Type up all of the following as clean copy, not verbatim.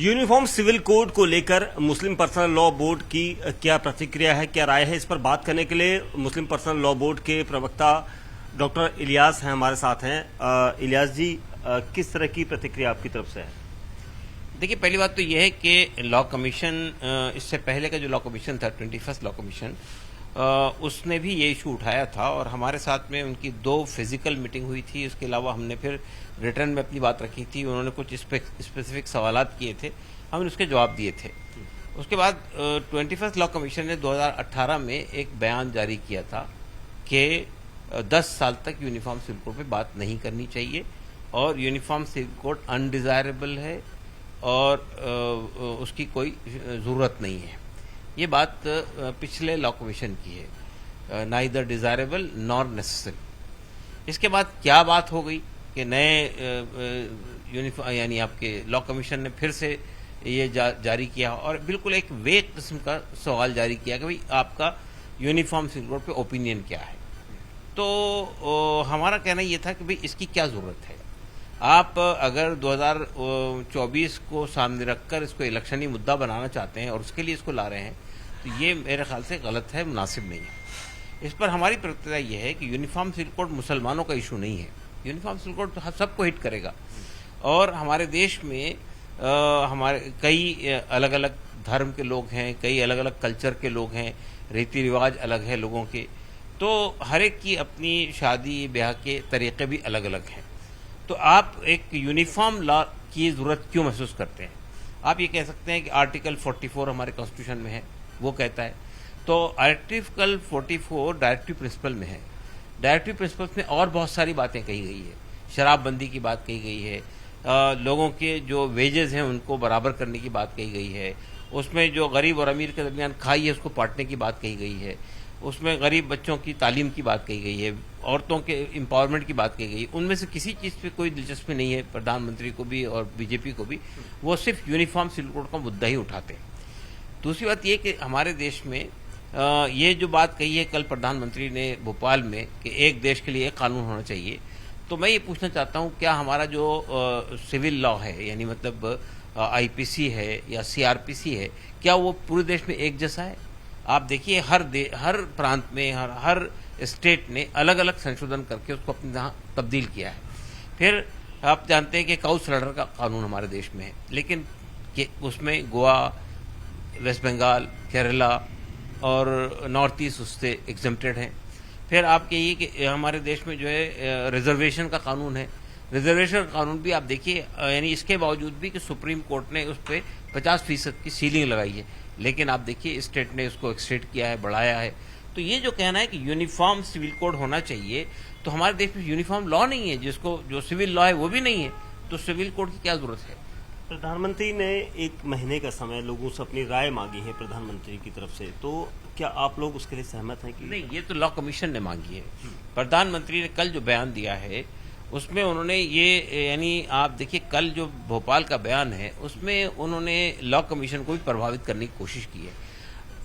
Uniform civil code को लेकर मुस्लिम personal law board की क्या प्रतिक्रिया है, क्या राय है, इस पर बात करने के लिए मुस्लिम पर्सनल लॉ बोर्ड के प्रवक्ता डॉक्टर इलियास हैं हमारे साथ हैं। इलियास जी, किस तरह की प्रतिक्रिया आपकी तरफ से है? देखिए, पहली बात तो यह है कि लॉ कमीशन, इससे पहले का जो लॉ कमीशन था 21st लॉ कमीशन, उसने भी ये इशू उठाया था और हमारे साथ में उनकी 2 फिजिकल मीटिंग हुई थी। उसके अलावा हमने फिर रिटर्न में अपनी बात रखी थी। उन्होंने कुछ स्पेसिफिक सवालात किए थे, हमने उसके जवाब दिए थे। उसके बाद 21st लॉ कमीशन ने 2018 में एक बयान जारी किया था कि 10 साल तक यूनिफॉर्म सिविल कोड पे बात नहीं करनी चाहिए और यूनिफॉर्म सिविल कोड अनडिजायरेबल है और उसकी कोई ज़रूरत नहीं है। ये बात पिछले लॉ कमीशन की है, नाइदर डिजायरेबल नॉर नेसेसरी। इसके बाद क्या बात हो गई कि नए यूनिफॉर्म यानी आपके लॉ कमीशन ने फिर से ये जारी किया और बिल्कुल एक वेग किस्म का सवाल जारी किया कि भाई आपका यूनिफॉर्म सिविल कोड पे ओपिनियन क्या है। तो हमारा कहना ये था कि भाई इसकी क्या ज़रूरत है। आप अगर 2024 को सामने रखकर इसको इलेक्शनी मुद्दा बनाना चाहते हैं और उसके लिए इसको ला रहे हैं, तो ये मेरे ख्याल से गलत है, मुनासिब नहीं है। इस पर हमारी प्रतिक्रिया यह है कि यूनिफॉर्म सिविल कोड मुसलमानों का इशू नहीं है। यूनिफॉर्म सिविल कोड तो सबको हिट करेगा और हमारे देश में हमारे कई अलग अलग धर्म के लोग हैं, कई अलग अलग कल्चर के लोग हैं, रीति रिवाज अलग है लोगों के, तो हर एक की अपनी शादी ब्याह के तरीके भी अलग अलग हैं। तो आप एक यूनिफॉर्म लॉ की ज़रूरत क्यों महसूस करते हैं? आप ये कह सकते हैं कि आर्टिकल 44 हमारे कॉन्स्टिट्यूशन में है, वो कहता है। तो आर्टिकल 44 डायरेक्टिव प्रिंसिपल में है। डायरेक्टिव प्रिंसिपल्स में और बहुत सारी बातें कही गई है। शराबबंदी की बात कही गई है, लोगों के जो वेजेस हैं उनको बराबर करने की बात कही गई है, उसमें जो गरीब और अमीर के दरमियान खाई है उसको बांटने की बात कही गई है, उसमें गरीब बच्चों की तालीम की बात कही गई है, औरतों के एम्पावरमेंट की बात कही गई। उनमें से किसी चीज़ पे कोई दिलचस्पी नहीं है प्रधानमंत्री को भी और बीजेपी को भी। वो सिर्फ यूनिफॉर्म सिविल कोड का मुद्दा ही उठाते हैं। दूसरी बात ये कि हमारे देश में ये जो बात कही है कल प्रधानमंत्री ने भोपाल में कि एक देश के लिए एक कानून होना चाहिए, तो मैं ये पूछना चाहता हूँ क्या हमारा जो सिविल लॉ है, यानी मतलब IPC है या CRPC है, क्या वो पूरे देश में एक जैसा है? आप देखिए हर प्रांत में हर स्टेट ने अलग अलग संशोधन करके उसको अपने यहाँ तब्दील किया है। फिर आप जानते हैं कि काउ स्लॉटर का कानून हमारे देश में है, लेकिन उसमें गोवा, वेस्ट बंगाल, केरला और नॉर्थ ईस्ट उससे एग्जम्प्टेड हैं। फिर आप कहिए कि हमारे देश में जो है रिजर्वेशन का कानून है। रिजर्वेशन का कानून भी आप देखिए, यानी इसके बावजूद भी कि सुप्रीम कोर्ट ने उस पर 50% की सीलिंग लगाई है, लेकिन आप देखिए स्टेट ने उसको एक्सटेंड किया है, बढ़ाया है। तो ये जो कहना है कि यूनिफॉर्म सिविल कोड होना चाहिए, तो हमारे देश में यूनिफॉर्म लॉ नहीं है, जिसको जो सिविल लॉ है वो भी नहीं है, तो सिविल कोड की क्या जरूरत है? प्रधानमंत्री ने 1 महीने का समय लोगों से अपनी राय मांगी है प्रधानमंत्री की तरफ से, तो क्या आप लोग उसके लिए सहमत हैं कि नहीं? ये तो लॉ कमीशन ने मांगी है। प्रधानमंत्री ने कल जो बयान दिया है उसमें उन्होंने ये, यानी आप देखिए कल जो भोपाल का बयान है उसमें उन्होंने लॉ कमीशन को भी प्रभावित करने की कोशिश की है।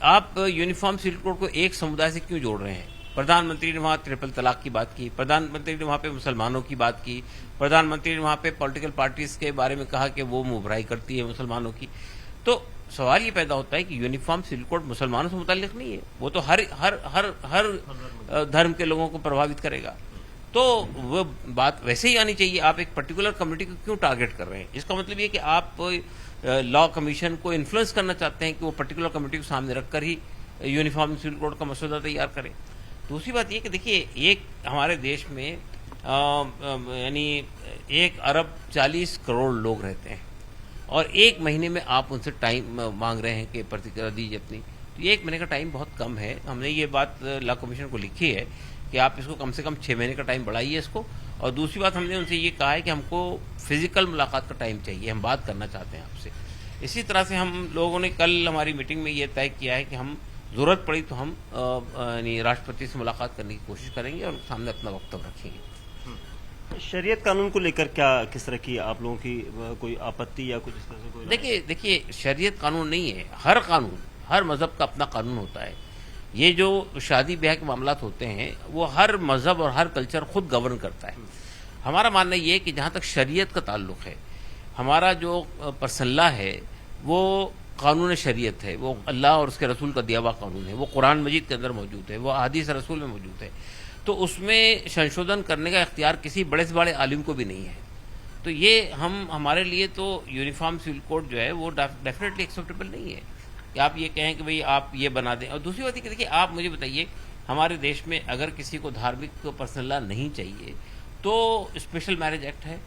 आप यूनिफॉर्म सिविल कोड को एक समुदाय से क्यों जोड़ रहे हैं? प्रधानमंत्री ने वहाँ ट्रिपल तलाक की बात की, प्रधानमंत्री ने वहाँ पे मुसलमानों की बात की, प्रधानमंत्री ने वहाँ पे पॉलिटिकल पार्टीज के बारे में कहा कि वो मुबराई करती है मुसलमानों की। तो सवाल ये पैदा होता है कि यूनिफॉर्म सिविल कोड मुसलमानों से मुताल्लिक नहीं है, वो तो हर हर हर हर धर्म के लोगों को प्रभावित करेगा। तो वो बात वैसे ही आनी चाहिए। आप एक पर्टिकुलर कम्युनिटी को क्यों टारगेट कर रहे हैं? इसका मतलब ये कि आप लॉ कमीशन को इन्फ्लुएंस करना चाहते हैं कि वो पर्टिकुलर कम्युनिटी को सामने रखकर ही यूनिफॉर्म सिविल कोड का मसौदा तैयार करें। दूसरी बात ये कि देखिए, एक हमारे देश में यानी 1 अरब 40 करोड़ लोग रहते हैं और 1 महीने में आप उनसे टाइम मांग रहे हैं कि प्रतिक्रिया दीजिए अपनी। तो ये 1 महीने का टाइम बहुत कम है। हमने ये बात लॉ कमीशन को लिखी है कि आप इसको कम से कम 6 महीने का टाइम बढ़ाइए इसको। और दूसरी बात, हमने उनसे ये कहा है कि हमको फिजिकल मुलाकात का टाइम चाहिए, हम बात करना चाहते हैं आपसे। इसी तरह से हम लोगों ने कल हमारी मीटिंग में ये तय किया है कि हम ज़रूरत पड़ी तो हम यानी राष्ट्रपति से मुलाकात करने की कोशिश करेंगे और सामने अपना वक्तव्य रखेंगे। शरीयत कानून को लेकर क्या किस तरह की आप लोगों की कोई आपत्ति या कुछ इस तरह से कोई? देखिए शरीयत कानून नहीं है, हर कानून, हर मजहब का अपना कानून होता है। ये जो शादी ब्याह के मामलात होते हैं वो हर मजहब और हर कल्चर खुद गवर्न करता है। हमारा मानना ये है कि जहाँ तक शरीयत का ताल्लुक है, हमारा जो पर्सनल लॉ है वो कानून शरीयत है, वो अल्लाह और उसके रसूल का दिया हुआ कानून है, वो कुरान मजीद के अंदर मौजूद है, वो हदीस रसूल में मौजूद है। तो उसमें संशोधन करने का इख्तियार किसी बड़े से बड़े आलिम को भी नहीं है। तो ये हमारे लिए तो यूनिफॉर्म सिविल कोड जो है वो डेफिनेटली एक्सेप्टेबल नहीं है कि आप ये कहें कि भाई आप ये बना दें। और दूसरी बात है कि देखिए, आप मुझे बताइए, हमारे देश में अगर किसी को धार्मिक पर्सनल लॉ नहीं चाहिए तो स्पेशल मैरिज एक्ट है,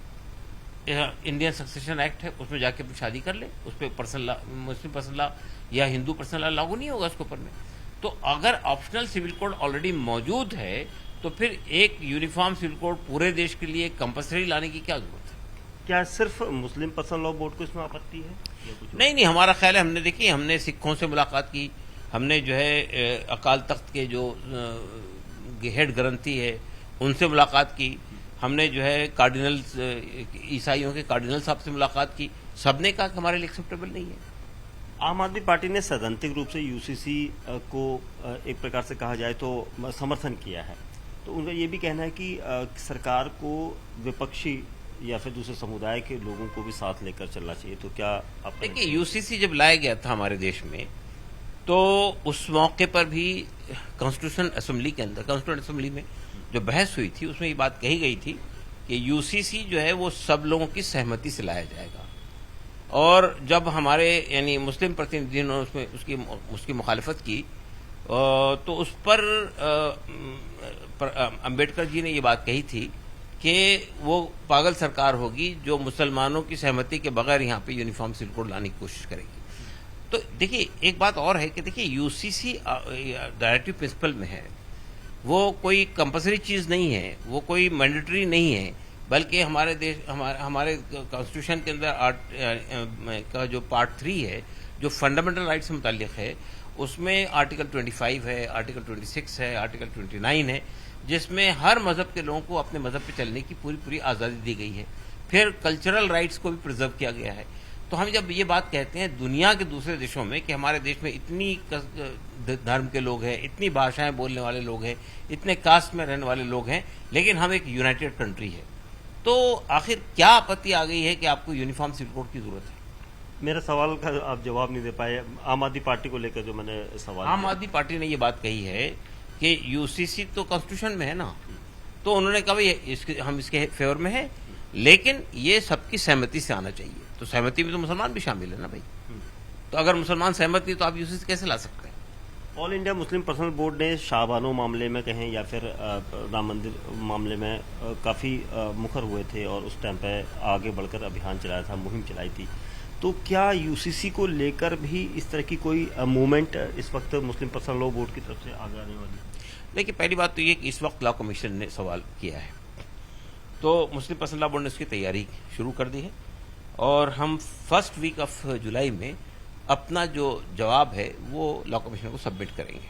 इंडियन सक्सेशन एक्ट है, उसमें जाके शादी कर ले, उस पर पर्सनल लॉ, मुस्लिम पर्सनल लॉ या हिंदू पर्सनल लॉ लागू नहीं होगा उसके ऊपर में। तो अगर ऑप्शनल सिविल कोड ऑलरेडी मौजूद है तो फिर एक यूनिफॉर्म सिविल कोड पूरे देश के लिए कंपलसरी लाने की क्या जरूरत है? क्या सिर्फ मुस्लिम पर्सनल लॉ बोर्ड को इसमें आपत्ति है या कुछ और? नहीं, हमारा ख्याल है, हमने देखिए, हमने सिखों से मुलाकात की, हमने जो है अकाल तख्त के जो हेड ग्रंथी है उनसे मुलाकात की, हमने जो है कार्डिनल ईसाइयों के कार्डिनल साहब से मुलाकात की, सबने कहा कि हमारे लिए एक्सेप्टेबल नहीं है। आम आदमी पार्टी ने सैद्धांतिक रूप से यूसीसी को एक प्रकार से कहा जाए तो समर्थन किया है, तो उनका ये भी कहना है कि सरकार को विपक्षी या फिर दूसरे समुदाय के लोगों को भी साथ लेकर चलना चाहिए। तो क्या आप देखिए, यूसीसी जब लाया गया था हमारे देश में तो उस मौके पर भी कॉन्स्टिट्यूशन असेंबली के अंदर, कॉन्स्टिट्यूशन असेंबली में जो बहस हुई थी उसमें ये बात कही गई थी कि यूसीसी जो है वो सब लोगों की सहमति से लाया जाएगा। और जब हमारे यानी मुस्लिम प्रतिनिधियों ने उसमें उसकी मुखालिफत की तो उस पर अंबेडकर जी ने ये बात कही थी कि वो पागल सरकार होगी जो मुसलमानों की सहमति के बगैर यहाँ पे यूनिफॉर्म सिविल कोड लाने की कोशिश करेगी। तो देखिए, एक बात और है कि देखिए, यूसीसी डायरेक्टिव प्रिंसिपल में है, वो कोई कंपलसरी चीज नहीं है, वो कोई मैंडेटरी नहीं है, बल्कि हमारे देश हमारे कॉन्स्टिट्यूशन के अंदर का जो पार्ट 3 है जो फंडामेंटल राइट से मुताल्लिक है, उसमें आर्टिकल 25 है, आर्टिकल 26 है, आर्टिकल 29 है, जिसमें हर मजहब के लोगों को अपने मजहब पे चलने की पूरी आज़ादी दी गई है। फिर कल्चरल राइट्स को भी प्रिजर्व किया गया है। तो हम जब ये बात कहते हैं दुनिया के दूसरे देशों में कि हमारे देश में इतनी धर्म के लोग हैं, इतनी भाषाएं बोलने वाले लोग हैं, इतने कास्ट में रहने वाले लोग हैं, लेकिन हम एक यूनाइटेड कंट्री है, तो आखिर क्या आपत्ति आ गई है कि आपको यूनिफॉर्म सिविल कोड की जरूरत है? मेरा सवाल का आप जवाब नहीं दे पाए। आम आदमी पार्टी को लेकर जो मैंने सवाल आम आदमी पार्टी ने ये बात कही है कि यूसीसी तो कॉन्स्टिट्यूशन में है ना, तो उन्होंने कहा भाई हम इसके फेवर में है, लेकिन ये सबकी सहमति से आना चाहिए। तो सहमति में तो मुसलमान भी शामिल है ना भाई। तो अगर मुसलमान सहमत नहीं तो आप यूसीसी कैसे ला सकते हैं? All India Muslim personal board ने शाहबानो मामले में कहें या फिर राम मंदिर मामले में काफ़ी मुखर हुए थे और उस टाइम पे आगे बढ़कर अभियान चलाया था, मुहिम चलाई थी। तो क्या यूसीसी को लेकर भी इस तरह की कोई मूवमेंट इस वक्त मुस्लिम पर्सनल लॉ बोर्ड की तरफ से आगे आने वाली? देखिए, पहली बात तो ये कि इस वक्त लॉ कमीशन ने सवाल किया है, तो मुस्लिम पर्सनल लॉ बोर्ड ने उसकी तैयारी शुरू कर दी है और हम फर्स्ट वीक ऑफ जुलाई में अपना जो जवाब है वो लॉ कमीशन को सबमिट करेंगे।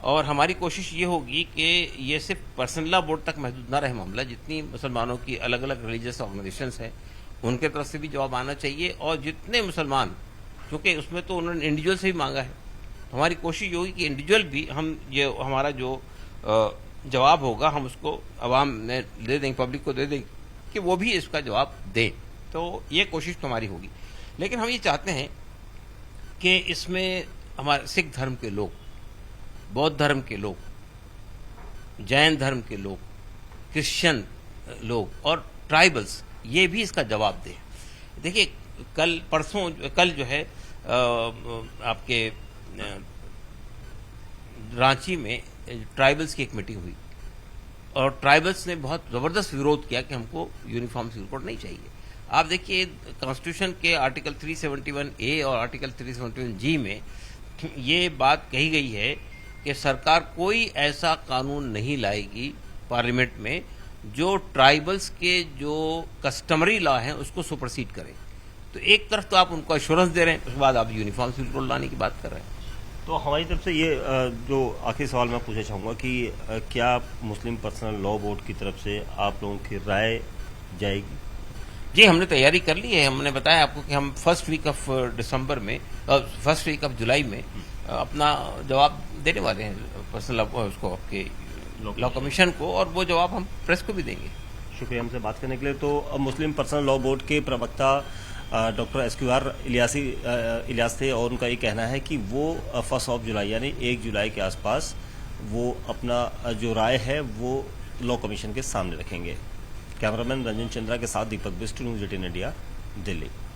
और हमारी कोशिश ये होगी कि ये सिर्फ पर्सनल लॉ बोर्ड तक महदूद ना रहे मामला, जितनी मुसलमानों की अलग अलग रिलीजियस ऑर्गेनाइजेशंस हैं उनके तरफ से भी जवाब आना चाहिए, और जितने मुसलमान, क्योंकि उसमें तो उन्होंने इंडिविजुअल से भी मांगा है, तो हमारी कोशिश ये होगी कि इंडिविजुअल भी हम ये हमारा जो जवाब होगा हम उसको अवाम में दे देंगे, पब्लिक को दे देंगे कि वो भी इसका जवाब दें। तो ये कोशिश तो हमारी होगी, लेकिन हम ये चाहते हैं कि इसमें हमारे सिख धर्म के लोग, बौद्ध धर्म के लोग, जैन धर्म के लोग, क्रिश्चियन लोग और ट्राइबल्स ये भी इसका जवाब दें। देखिए, कल जो है आपके रांची में ट्राइबल्स की एक मीटिंग हुई और ट्राइबल्स ने बहुत जबरदस्त विरोध किया कि हमको यूनिफॉर्म सिविल कोड नहीं चाहिए। आप देखिए, कॉन्स्टिट्यूशन के आर्टिकल 371A और आर्टिकल 371G में ये बात कही गई है कि सरकार कोई ऐसा कानून नहीं लाएगी पार्लियामेंट में जो ट्राइबल्स के जो कस्टमरी लॉ हैं उसको सुपरसीड करे। तो एक तरफ तो आप उनको एश्योरेंस दे रहे हैं, उसके बाद आप यूनिफॉर्म सिविल कोड लाने की बात कर रहे हैं। तो हमारी तरफ से ये जो आखिरी सवाल मैं पूछना चाहूँगा कि क्या मुस्लिम पर्सनल लॉ बोर्ड की तरफ से आप लोगों की राय जाएगी? जी, हमने तैयारी कर ली है। हमने बताया आपको कि हम फर्स्ट वीक ऑफ दिसंबर में, फर्स्ट वीक ऑफ जुलाई में अपना जवाब देने वाले हैं पर्सनल उसको, आपके लॉ कमीशन को, और वो जवाब हम प्रेस को भी देंगे। शुक्रिया हमसे बात करने के लिए। तो मुस्लिम पर्सनल लॉ बोर्ड के प्रवक्ता डॉक्टर SQR इलियास थे और उनका ये कहना है कि वो 1 जुलाई यानी 1 जुलाई के आसपास वो अपना जो राय है वो लॉ कमीशन के सामने रखेंगे। कैमरामैन रंजन चंद्रा के साथ दीपक बिस्ट, न्यूज़ 18 इंडिया, दिल्ली।